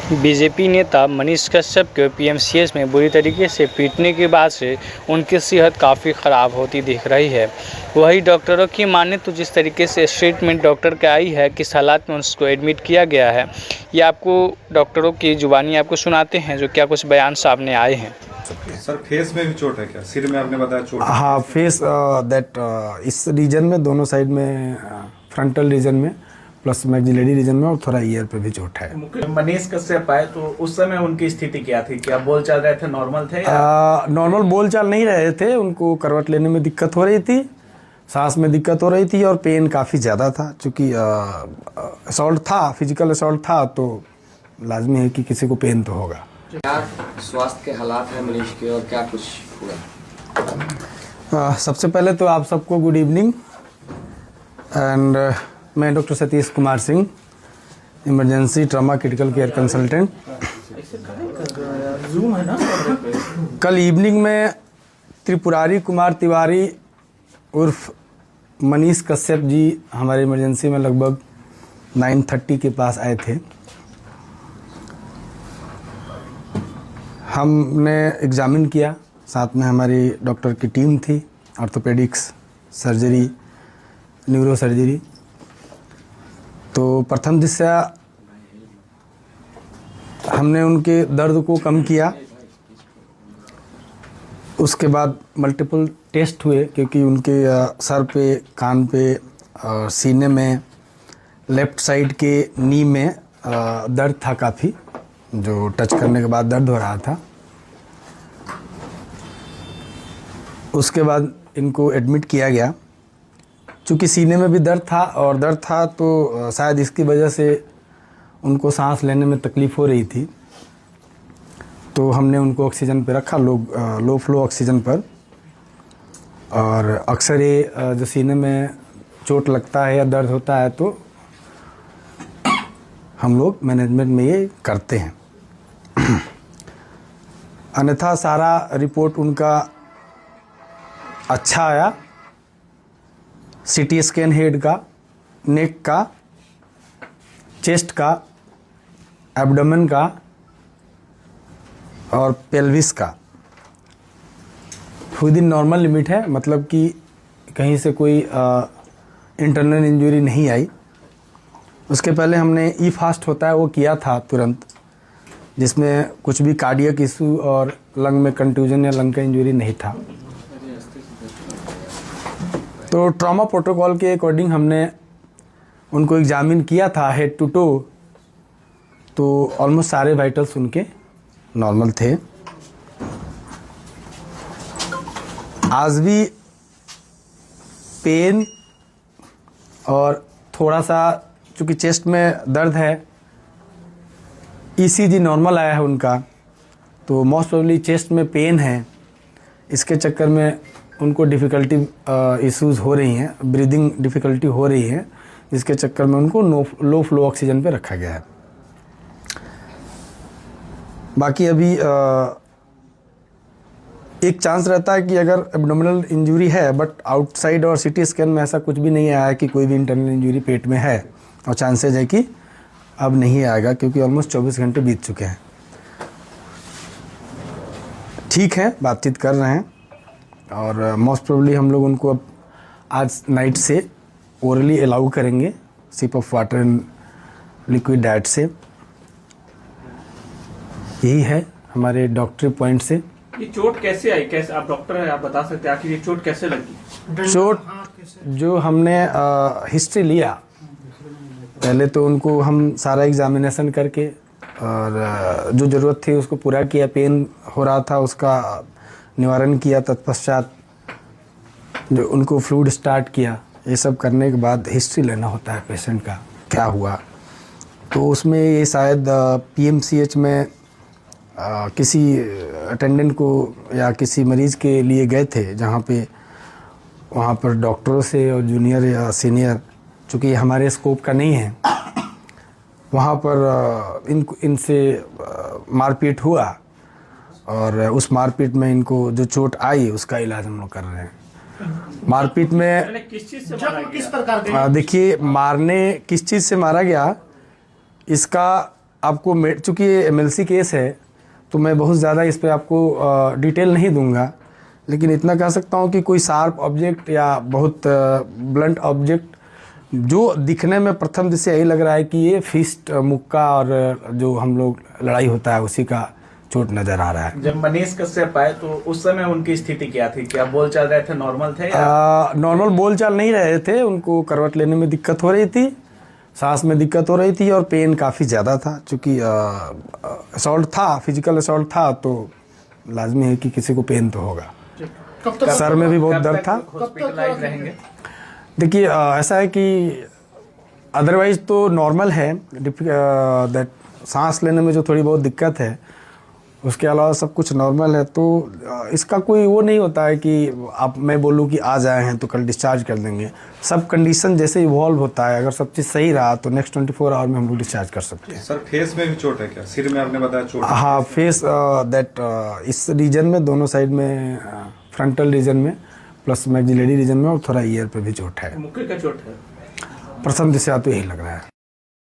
BJP नेता मनीष कश्यप के PMCH में बुरी तरीके से पीटने के बाद से उनकी सेहत काफ़ी ख़राब होती दिख रही है। वही डॉक्टरों की माने तो जिस तरीके से स्टेटमेंट डॉक्टर का आई है, किस हालात में उसको एडमिट किया गया है, ये आपको डॉक्टरों की जुबानी आपको सुनाते हैं जो क्या कुछ बयान सामने आए हैं। सर फेस में भी चोट है क्या? सिर में आपने बताया चोट? हाँ, फेस इस रीजन में, दोनों साइड में, फ्रंटल रीजन में प्लस मैक्सिलरी रीजन में और थोड़ा ईयर पे भी चोट है। मनीष कश्यप आए तो उस समय उनकी स्थिति क्या थी? क्या बोल चाल रहे थे, नॉर्मल थे? नॉर्मल बोल चाल नहीं रहे थे, उनको करवट लेने में दिक्कत हो रही थी, सांस में दिक्कत हो रही थी और पेन काफ़ी ज़्यादा था। चूँकि असॉल्ट था, फिजिकल असॉल्ट था, तो लाजमी है कि किसी को पेन तो होगा। क्या स्वास्थ्य के हालात हैं मनीष के और क्या कुछ हुआ? सबसे पहले तो आप सबको गुड इवनिंग एंड मैं doctor Satish Kumar Singh, emergency trauma critical care consultant. कल इवनिंग में त्रिपुरारी कुमार तिवारी उर्फ मनीष कश्यप जी हमारे इमरजेंसी में लगभग 9:30 के पास आए थे। हमने एग्जामिन किया, साथ में हमारी डॉक्टर की टीम थी, ऑर्थोपेडिक्स, सर्जरी, न्यूरो सर्जरी। तो प्रथम दृष्टया हमने उनके दर्द को कम किया। उसके बाद मल्टीपल टेस्ट हुए, क्योंकि उनके सर पे, कान पे और सीने में, लेफ़्ट साइड के नी में दर्द था काफ़ी, जो टच करने के बाद दर्द हो रहा था। उसके बाद इनको एडमिट किया गया। चूँकि सीने में भी दर्द था तो शायद इसकी वजह से उनको सांस लेने में तकलीफ़ हो रही थी, तो हमने उनको ऑक्सीजन पे रखा, लो फ्लो ऑक्सीजन पर। और अक्सर ये जो सीने में चोट लगता है या दर्द होता है तो हम लोग मैनेजमेंट में ये करते हैं। अन्यथा सारा रिपोर्ट उनका अच्छा आया। सीटी स्कैन हेड का, नेक का, चेस्ट का, एब्डोमेन का और पेल्विस का विद इन नॉर्मल लिमिट है, मतलब कि कहीं से कोई इंटरनल इंजरी नहीं आई। उसके पहले हमने ई फास्ट होता है वो किया था तुरंत, जिसमें कुछ भी कार्डियक इशू और लंग में कंट्यूजन या लंग का इंजरी नहीं था। तो ट्रॉमा प्रोटोकॉल के अकॉर्डिंग हमने उनको एग्जामिन किया था हेड टू टो, तो ऑलमोस्ट सारे वाइटल्स उनके नॉर्मल थे। आज भी पेन और थोड़ा सा, चूँकि चेस्ट में दर्द है, ईसीजी नॉर्मल आया है उनका, तो मोस्ट प्रोबेबली चेस्ट में पेन है। इसके चक्कर में उनको डिफ़िकल्टी इश्यूज़ हो रही हैं, ब्रीदिंग डिफ़िकल्टी हो रही है, जिसके चक्कर में उनको लो फ्लो ऑक्सीजन पे रखा गया है। बाकी अभी एक चांस रहता है कि अगर एब्डोमिनल इंजरी है, बट आउटसाइड और सीटी स्कैन में ऐसा कुछ भी नहीं आया कि कोई भी इंटरनल इंजरी पेट में है, और चांसेज है कि अब नहीं आएगा, क्योंकि ऑलमोस्ट 24 घंटे बीत चुके हैं। ठीक है, बातचीत कर रहे हैं और मोस्ट प्रोबेबली हम लोग उनको अब आज नाइट से ओरली अलाउ करेंगे, sip of water and liquid diet से। यही है हमारे डॉक्टरी पॉइंट से। ये चोट कैसे आई? कैसे, आप डॉक्टर हैं, आप बता सकते हैं आखिर ये चोट कैसे लगी? चोट जो हमने हिस्ट्री लिया, पहले तो उनको हम सारा एग्जामिनेशन करके और जो ज़रूरत थी उसको पूरा किया, पेन हो रहा था उसका निवारण किया, तत्पश्चात जो उनको फ्लूइड स्टार्ट किया। ये सब करने के बाद हिस्ट्री लेना होता है पेशेंट का क्या हुआ, तो उसमें ये शायद पीएमसीएच में किसी अटेंडेंट को या किसी मरीज़ के लिए गए थे, जहाँ पे वहाँ पर डॉक्टरों से और जूनियर या सीनियर, चूँकि हमारे स्कोप का नहीं है, वहाँ पर इनसे मारपीट हुआ और उस मारपीट में इनको जो चोट आई उसका इलाज हम लोग कर रहे हैं। मारपीट में किस चीज से किस प्रकार देखिए, मारने किस चीज़ से मारा गया, इसका आपको चूँकि ये MLC केस है तो मैं बहुत ज़्यादा इस पे आपको डिटेल नहीं दूंगा, लेकिन इतना कह सकता हूँ कि कोई शार्प ऑब्जेक्ट या बहुत ब्लंट ऑब्जेक्ट जो दिखने में प्रथम दृष्टि यही लग रहा है कि ये फिस्ट मुक्का और जो हम लोग लड़ाई होता है उसी का चोट नज़र आ रहा है। जब मनीष कश्यप आए तो उस समय उनकी स्थिति क्या थी? क्या बोल चल रहे थे, नॉर्मल थे या? नॉर्मल बोल चाल नहीं रहे थे, उनको करवट लेने में दिक्कत हो रही थी, सांस में दिक्कत हो रही थी और पेन काफ़ी ज़्यादा था। चूँकि असॉल्ट था, फिजिकल असॉल्ट था तो लाजमी है कि किसी को पेन तो होगा। कब तक सर में भी बहुत दर्द था। हॉस्पिटलाइज रहेंगे? देखिए ऐसा है कि अदरवाइज तो नॉर्मल है, दैट सांस लेने में जो थोड़ी बहुत दिक्कत है उसके अलावा सब कुछ नॉर्मल है। तो इसका कोई वो नहीं होता है कि आप मैं बोलूँ कि आज आए हैं तो कल डिस्चार्ज कर देंगे। सब कंडीशन जैसे इवॉल्व होता है, अगर सब चीज़ सही रहा तो नेक्स्ट 24 आवर में हम लोग डिस्चार्ज कर सकते हैं। सर फेस में भी चोट है क्या? सिर में आपने बताया चोट है। हाँ, फेस दैट इस रीजन में, दोनों साइड में, फ्रंटल रीजन में प्लस मैक्सिलरी रीजन में और थोड़ा ईयर पे भी चोट है। मुक्के का चोट है। प्रथम दृष्टया तो यही लग रहा है।